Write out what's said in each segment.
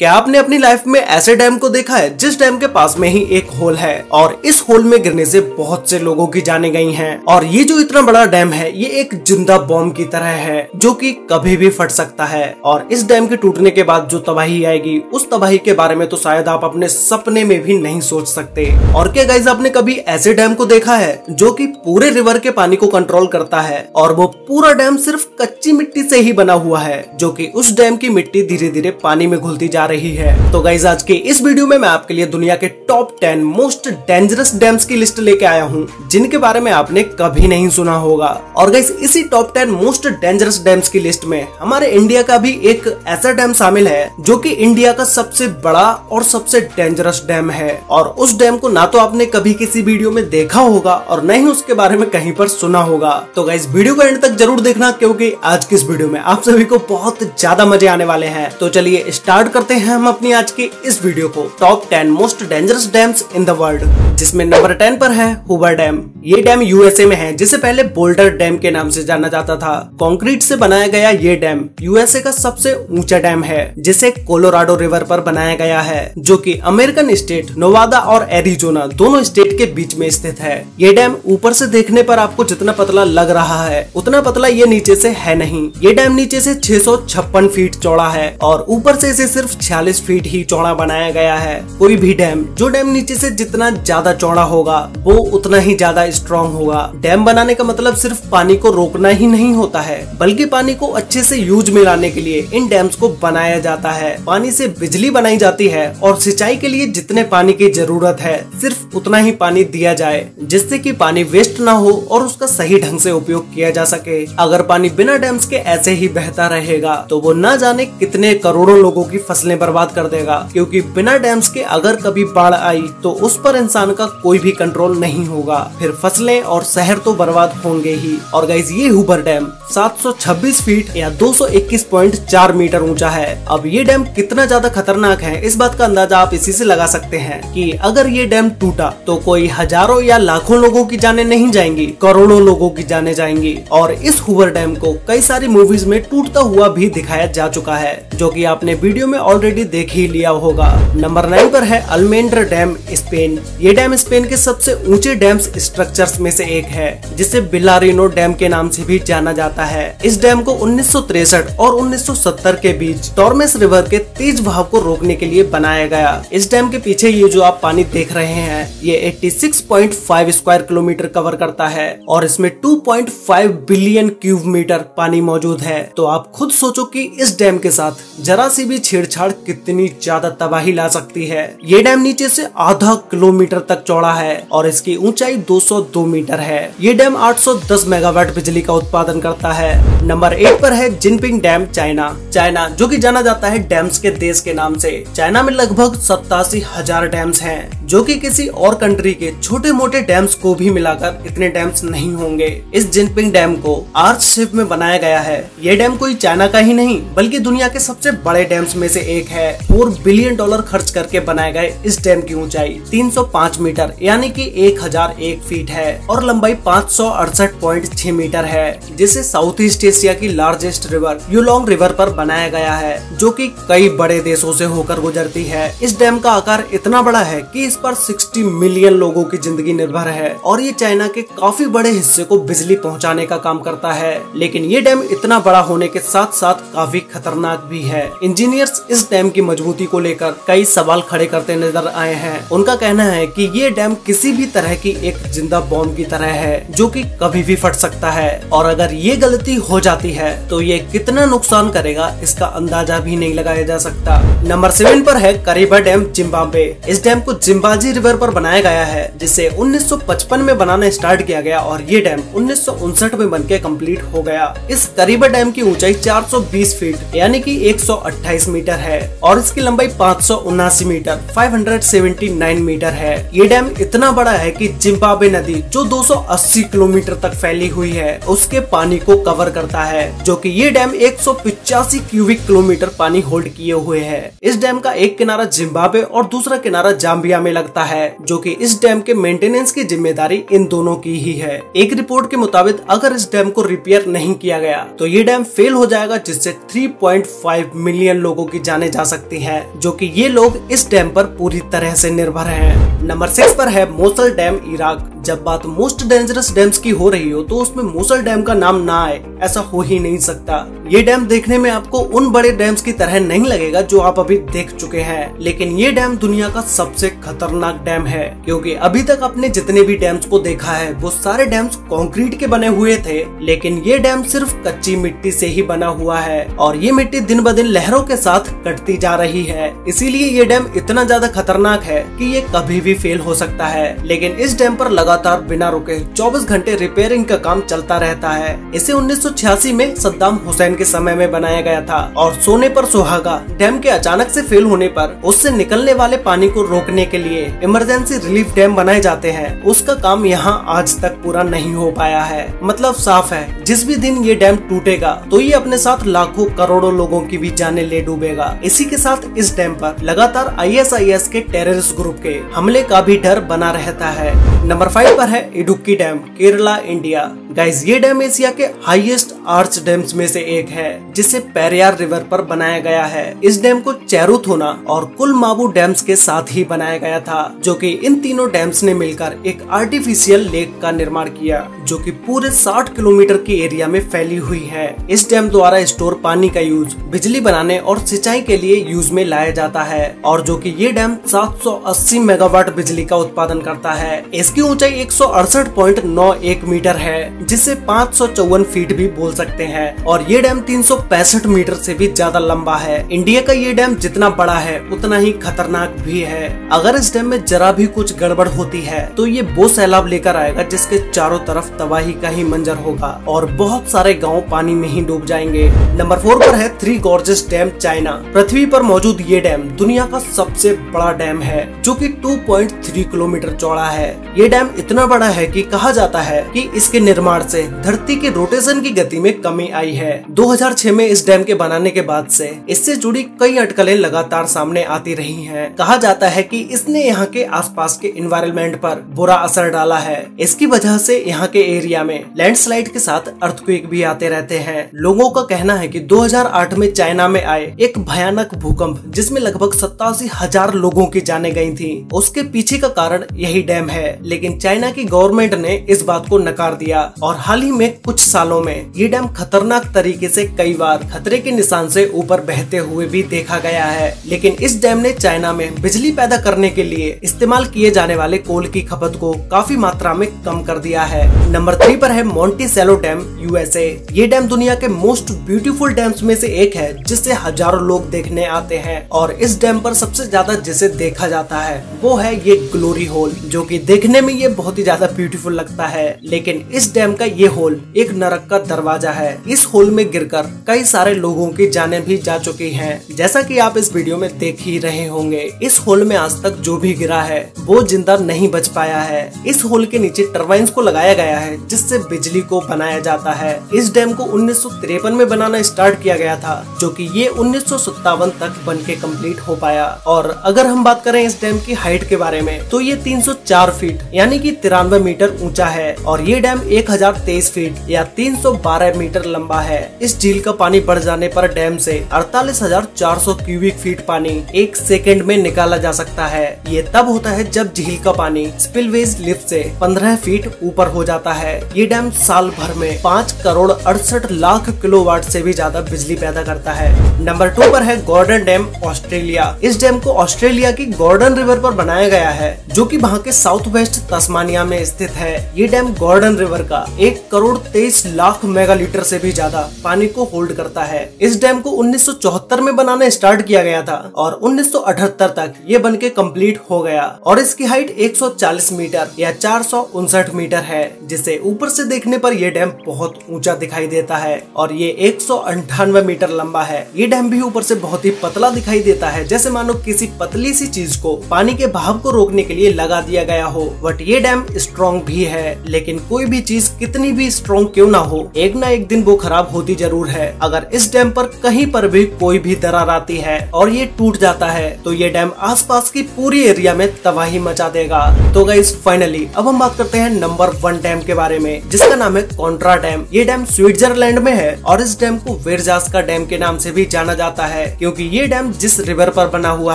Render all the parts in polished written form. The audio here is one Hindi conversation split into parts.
क्या आपने अपनी लाइफ में ऐसे डैम को देखा है जिस डैम के पास में ही एक होल है और इस होल में गिरने से बहुत से लोगों की जाने गई हैं और ये जो इतना बड़ा डैम है ये एक जिंदा बॉम्ब की तरह है जो कि कभी भी फट सकता है और इस डैम के टूटने के बाद जो तबाही आएगी उस तबाही के बारे में तो शायद आप अपने सपने में भी नहीं सोच सकते। और क्या गाइस आपने कभी ऐसे डैम को देखा है जो कि पूरे रिवर के पानी को कंट्रोल करता है और वो पूरा डैम सिर्फ कच्ची मिट्टी से ही बना हुआ है जो कि उस डैम की मिट्टी धीरे धीरे पानी में घुलती जा रही है। तो गाइस आज के इस वीडियो में मैं आपके लिए दुनिया के टॉप 10 मोस्ट डेंजरस डैम्स की लिस्ट लेके आया हूँ जिनके बारे में आपने कभी नहीं सुना होगा। और गाइस इसी टॉप 10 मोस्ट डेंजरस डैम्स की लिस्ट में हमारे इंडिया का भी एक ऐसा डैम शामिल है जो कि इंडिया का सबसे बड़ा और सबसे डेंजरस डैम है और उस डैम को ना तो आपने कभी किसी वीडियो में देखा होगा और न ही उसके बारे में कहीं पर सुना होगा। तो गाइस वीडियो को एंड तक जरूर देखना क्योंकि आज की इस वीडियो में आप सभी को बहुत ज्यादा मजे आने वाले हैं। तो चलिए स्टार्ट करते हैं हम अपनी आज की इस वीडियो को top 10 most dangerous dams in the world, जिसमें नंबर 10 पर है हूवर डैम। ये डैम यूएसए में है जिसे पहले बोल्डर डैम के नाम से जाना जाता था। कंक्रीट से बनाया गया ये डैम यूएसए का सबसे ऊंचा डैम है जिसे कोलोराडो रिवर पर बनाया गया है जो कि अमेरिकन स्टेट नोवादा और एरिजोना दोनों स्टेट के बीच में स्थित है। ये डैम ऊपर से देखने पर आपको जितना पतला लग रहा है उतना पतला ये नीचे से है नहीं। ये डैम नीचे से 656 फीट चौड़ा है और ऊपर से इसे सिर्फ 46 फीट ही चौड़ा बनाया गया है। कोई भी डैम जो डैम नीचे से जितना ज्यादा चौड़ा होगा वो उतना ही ज्यादा स्ट्रॉन्ग होगा। डैम बनाने का मतलब सिर्फ पानी को रोकना ही नहीं होता है बल्कि पानी को अच्छे से यूज में लाने के लिए इन डैम्स को बनाया जाता है। पानी से बिजली बनाई जाती है और सिंचाई के लिए जितने पानी की जरूरत है सिर्फ उतना ही पानी दिया जाए जिससे कि पानी वेस्ट ना हो और उसका सही ढंग से उपयोग किया जा सके। अगर पानी बिना डैम्स के ऐसे ही बहता रहेगा तो वो न जाने कितने करोड़ों लोगों की फसलें बर्बाद कर देगा क्योंकि बिना डैम्स के अगर कभी बाढ़ आई तो उस पर इंसान का कोई भी कंट्रोल नहीं होगा, फिर फसलें और शहर तो बर्बाद होंगे ही। और गाइस ये हूवर डैम 726 फीट या 221.4 मीटर ऊंचा है। अब ये डैम कितना ज्यादा खतरनाक है इस बात का अंदाजा आप इसी से लगा सकते हैं कि अगर ये डैम टूटा तो कोई हजारों या लाखों लोगों की जानें नहीं जाएंगी, करोड़ों लोगों की जानें जाएंगी। और इस हूवर डैम को कई सारी मूवीज में टूटता हुआ भी दिखाया जा चुका है जो कि आपने वीडियो में ऑलरेडी देख ही लिया होगा। नंबर 9 पर है अल्मेंड्रा डैम, स्पेन। ये डैम स्पेन के सबसे ऊंचे डैम्स स्ट्रक्चर्स में से एक है जिसे बिलारिनो डैम के नाम से भी जाना जाता है। इस डैम को 1963 और 1970 के बीच टॉर्मेस रिवर के तेज बहाव को रोकने के लिए बनाया गया। इस डैम के पीछे ये जो आप पानी देख रहे हैं ये 86.5 स्क्वायर किलोमीटर कवर करता है और इसमें 2.5 बिलियन क्यूब मीटर पानी मौजूद है। तो आप खुद सोचो कि इस डैम के साथ जरा सी भी छेड़छाड़ कितनी ज्यादा तबाही ला सकती है। ये डैम नीचे से आधा किलोमीटर तक चौड़ा है और इसकी ऊंचाई 202 मीटर है। ये डैम 810 मेगावाट बिजली का उत्पादन करता है। नंबर 8 पर है जिनपिंग डैम, चाइना जो कि जाना जाता है डैम्स के देश के नाम से। चाइना में लगभग 87,000 डैम्स हैं जो कि किसी और कंट्री के छोटे मोटे डैम्स को भी मिलाकर इतने डैम्स नहीं होंगे। इस जिनपिंग डैम को आर्च शेप में बनाया गया है। ये डैम कोई चाइना का ही नहीं बल्कि दुनिया के सबसे बड़े डैम्स में से एक है। $4 बिलियन खर्च करके बनाए गए इस डैम की ऊंचाई 305 मीटर यानी कि 1001 फीट है और लंबाई 568.6 मीटर है जिसे साउथ ईस्ट एशिया की लार्जेस्ट रिवर यूलोंग रिवर पर बनाया गया है जो कि कई बड़े देशों से होकर गुजरती है। इस डैम का आकार इतना बड़ा है कि इस पर 60 मिलियन लोगों की जिंदगी निर्भर है और ये चाइना के काफी बड़े हिस्से को बिजली पहुंचाने का काम करता है। लेकिन ये डैम इतना बड़ा होने के साथ साथ काफी खतरनाक भी है। इंजीनियर्स इस डैम की मजबूती को लेकर कई सवाल खड़े करते नजर आए हैं। उनका कहना है कि ये डैम किसी भी तरह की एक जिंदा बॉम्ब की तरह है जो कि कभी भी फट सकता है और अगर ये गलती हो जाती है तो ये कितना नुकसान करेगा इसका अंदाजा भी नहीं लगाया जा सकता। नंबर 7 पर है करीबा डैम, जिम्बाब्वे। इस डैम को जिम्बाजी रिवर पर बनाया गया है जिसे 1955 में बनाना स्टार्ट किया गया और ये डैम 1959 में बनके कंप्लीट हो गया। इस करीबा डैम की ऊंचाई 420 फीट यानी कि 128 मीटर है और इसकी लंबाई 579 मीटर 579 मीटर है। ये डैम इतना बड़ा है कि जिम्बाब्वे नदी जो 280 किलोमीटर तक फैली हुई है उसके पानी को कवर करता है जो कि ये डैम 185 क्यूबिक किलोमीटर पानी होल्ड किए हुए है। इस डैम का एक किनारा जिम्बाब्वे और दूसरा किनारा जाम्बिया में लगता है जो कि इस डैम के मेंटेनेंस की जिम्मेदारी इन दोनों की ही है। एक रिपोर्ट के मुताबिक अगर इस डैम को रिपेयर नहीं किया गया तो ये डैम फेल हो जाएगा जिससे 3.5 मिलियन लोगों की जानें जा सकती है, जो कि ये लोग इस डैम पर पूरी तरह से निर्भर हैं। नंबर 6 पर है मोसल डैम, इराक। जब बात मोस्ट डेंजरस डैम्स की हो रही हो तो उसमें मोसल डैम का नाम ना आए ऐसा हो ही नहीं सकता। ये डैम देखने में आपको उन बड़े डैम्स की तरह नहीं लगेगा जो आप अभी देख चुके हैं, लेकिन ये डैम दुनिया का सबसे खतरनाक डैम है, क्योंकि अभी तक आपने जितने भी डैम्स को देखा है वो सारे डैम्स कंक्रीट के बने हुए थे, लेकिन ये डैम सिर्फ कच्ची मिट्टी से ही बना हुआ है और ये मिट्टी दिन ब दिन लहरों के साथ कटती जा रही है। इसीलिए ये डैम इतना ज्यादा खतरनाक है कि ये कभी भी फेल हो सकता है। लेकिन इस डैम पर लगातार बिना रुके 24 घंटे रिपेयरिंग का काम चलता रहता है। इसे 1986 में सद्दाम हुसैन के समय में बनाया गया था और सोने पर सुहागा, डैम के अचानक से फेल होने पर उससे निकलने वाले पानी को रोकने के लिए इमरजेंसी रिलीफ डैम बनाए जाते हैं। उसका काम यहाँ आज तक पूरा नहीं हो पाया है। मतलब साफ है, जिस भी दिन ये डैम टूटेगा तो ये अपने साथ लाखों करोड़ों लोगों की भी जानें ले डूबेगा। इसी के साथ इस डैम पर लगातार ISIS के टेररिस्ट ग्रुप के हमले का भी डर बना रहता है। नंबर 5 पर है Idukki dam, Kerala, India. Guys, ये डैम एशिया के हाईएस्ट आर्च डैम्स में से एक है, जिसे पेरियार रिवर पर बनाया गया है। इस डैम को चेरुथोना और कुलमाबू डैम्स के साथ ही बनाया गया था, जो कि इन तीनों डैम्स ने मिलकर एक आर्टिफिशियल लेक का निर्माण किया, जो कि पूरे 60 किलोमीटर की एरिया में फैली हुई है। इस डैम द्वारा स्टोर पानी का यूज बिजली बनाने और सिंचाई के लिए यूज में लाया जाता है, और जो कि ये डैम 780 मेगावाट बिजली का उत्पादन करता है। इसकी ऊंचाई 168.91 मीटर है, जिसे 554 फीट भी बोल सकते हैं, और ये डैम 365 मीटर से भी ज्यादा लंबा है। इंडिया का ये डैम जितना बड़ा है उतना ही खतरनाक भी है। अगर इस डैम में जरा भी कुछ गड़बड़ होती है तो ये वो सैलाब लेकर आएगा जिसके चारों तरफ तबाही का ही मंजर होगा और बहुत सारे गाँव पानी में ही डूब जाएंगे। नंबर 4 पर है थ्री गॉर्जेस डैम, चाइना। पृथ्वी पर मौजूद ये डैम दुनिया का सबसे बड़ा डैम है, जो कि 2.3 किलोमीटर चौड़ा है। ये डैम इतना बड़ा है कि कहा जाता है कि इसके निर्माण से धरती के रोटेशन की गति में कमी आई है। 2006 में इस डैम के बनाने के बाद से इससे जुड़ी कई अटकलें लगातार सामने आती रही हैं। कहा जाता है कि इसने यहाँ के आसपास के एनवायरनमेंट पर बुरा असर डाला है। इसकी वजह से यहाँ के एरिया में लैंडस्लाइड के साथ अर्थक्वेक भी आते रहते हैं। लोगों का कहना है कि 2008 में चाइना में आए एक भयानक भूकंप, जिसमें लगभग 87,000 लोगों की जानें गई थी, उसके पीछे का कारण यही डैम है। लेकिन चाइना की गवर्नमेंट ने इस बात को नकार दिया और हाल ही में कुछ सालों में ये डैम खतरनाक तरीके से कई बार खतरे के निशान से ऊपर बहते हुए भी देखा गया है। लेकिन इस डैम ने चाइना में बिजली पैदा करने के लिए इस्तेमाल किए जाने वाले कोल की खपत को काफी मात्रा में कम कर दिया है। नंबर 3 पर है मोंटिसेलो डैम, USA। ये डैम दुनिया के मोस्ट ब्यूटीफुल डैम्स में से एक है, जिसे हजारों लोग देखने आते हैं, और इस डैम पर सबसे ज्यादा जिसे देखा जाता है वो है ये ग्लोरी होल, जो कि देखने में ये बहुत ही ज्यादा ब्यूटीफुल लगता है। लेकिन इस डैम का ये होल एक नरक का दरवाजा है। इस होल में गिरकर कई सारे लोगों की जानें भी जा चुकी हैं, जैसा कि आप इस वीडियो में देख ही रहे होंगे। इस होल में आज तक जो भी गिरा है वो जिंदा नहीं बच पाया है। इस होल के नीचे टरबाइन्स को लगाया गया है, जिससे बिजली को बनाया जाता है। इस डैम को 1953 में बनाना स्टार्ट किया गया था, जो कि ये 1957 तक बन के कम्प्लीट हो पाया। और अगर हम बात करें इस डैम की हाइट के बारे में तो ये 304 फीट यानी कि 93 मीटर ऊंचा है, और ये डैम 1023 फीट या 312 मीटर लंबा है। इस झील का पानी बढ़ जाने पर डैम से 48,400 क्यूबिक फीट पानी एक सेकंड में निकाला जा सकता है। ये तब होता है जब झील का पानी स्पिलवेज लिफ्ट से 15 फीट ऊपर हो जाता है। ये डैम साल भर में 5 करोड़ 68 लाख किलोवाट से भी ज्यादा बिजली पैदा करता है। नंबर 2 पर है गॉर्डन डैम, ऑस्ट्रेलिया। इस डैम को ऑस्ट्रेलिया की गॉर्डन रिवर पर बनाया गया है, जो कि वहाँ के साउथ वेस्ट तस्मानिया में स्थित है। ये डैम गॉर्डन रिवर का 1 करोड़ 23 लाख मेगालीटर से भी ज्यादा पानी को होल्ड करता है। इस डैम को 1974 में बनाना स्टार्ट किया गया था और 1978 तक ये बनके कंप्लीट हो गया, और इसकी हाइट 140 मीटर या 459 मीटर है, जिसे ऊपर से देखने पर यह डैम बहुत ऊंचा दिखाई देता है, और ये 198 मीटर लंबा है। ये डैम भी ऊपर से बहुत ही पतला दिखाई देता है, जैसे मानो किसी पतली सी चीज को पानी के बहाव को रोकने के लिए लगा दिया गया हो। बट ये डैम स्ट्रॉन्ग भी है, लेकिन कोई भी चीज कितनी भी स्ट्रॉन्ग क्यों ना हो, एक ना एक दिन वो खराब होती जरूर है। अगर इस डैम पर कहीं पर भी कोई भी दरार आती है और ये टूट जाता है तो ये डैम आसपास की पूरी एरिया में तबाही मचा देगा। तो गाइस फाइनली अब हम बात करते हैं नंबर 1 डैम के बारे में, जिसका नाम है कोंट्रा डैम। ये डैम स्विट्जरलैंड में है और इस डैम को वेरजास्का डैम के नाम से भी जाना जाता है, क्योंकि ये डैम जिस रिवर पर बना हुआ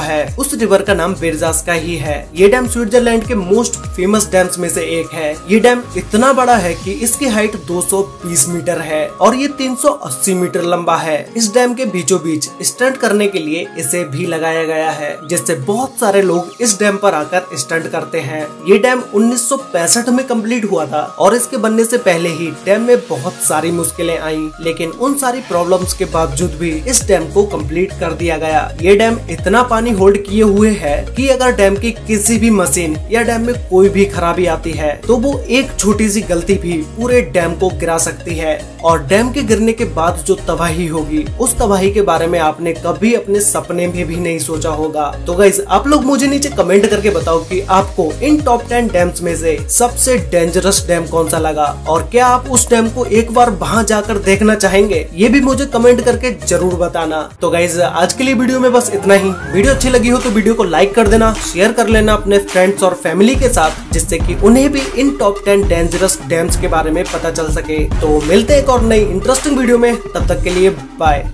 है उस रिवर का नाम वेरजास्का ही है। ये डैम स्विट्जरलैंड के मोस्ट फेमस डैम्स में से एक है। ये डैम इतना बड़ा है कि इसकी हाइट 220 मीटर है और ये 380 मीटर लंबा है। इस डैम के बीचों बीच स्टंट करने के लिए इसे भी लगाया गया है, जिससे बहुत सारे लोग इस डैम पर आकर स्टंट करते हैं। ये डैम 1965 में कंप्लीट हुआ था और इसके बनने से पहले ही डैम में बहुत सारी मुश्किलें आई, लेकिन उन सारी प्रॉब्लम्स के बावजूद भी इस डैम को कंप्लीट कर दिया गया। ये डैम इतना पानी होल्ड किए हुए है कि अगर डैम की किसी भी मशीन या डैम में कोई भी खराबी आती है तो वो एक छोटी सी गलती भी पूरे डैम को गिरा सकती है। और डैम के गिरने के बाद जो तबाही होगी, उस तबाही के बारे में आपने कभी अपने सपने में भी नहीं सोचा होगा। तो गाइस आप लोग मुझे नीचे कमेंट करके बताओ कि आपको इन टॉप 10 डैम्स में से सबसे डेंजरस डैम कौन सा लगा, और क्या आप उस डैम को एक बार वहां जाकर देखना चाहेंगे, ये भी मुझे कमेंट करके जरूर बताना। तो गाइस आज के लिए वीडियो में बस इतना ही। वीडियो अच्छी लगी हो तो वीडियो को लाइक कर देना, शेयर कर लेना अपने फ्रेंड्स और फैमिली के साथ, जिससे कि उन्हें भी इन टॉप 10 डेंजरस डैम्स के बारे में पता चल सके। तो मिलते हैं एक और नई इंटरेस्टिंग वीडियो में, तब तक के लिए बाय।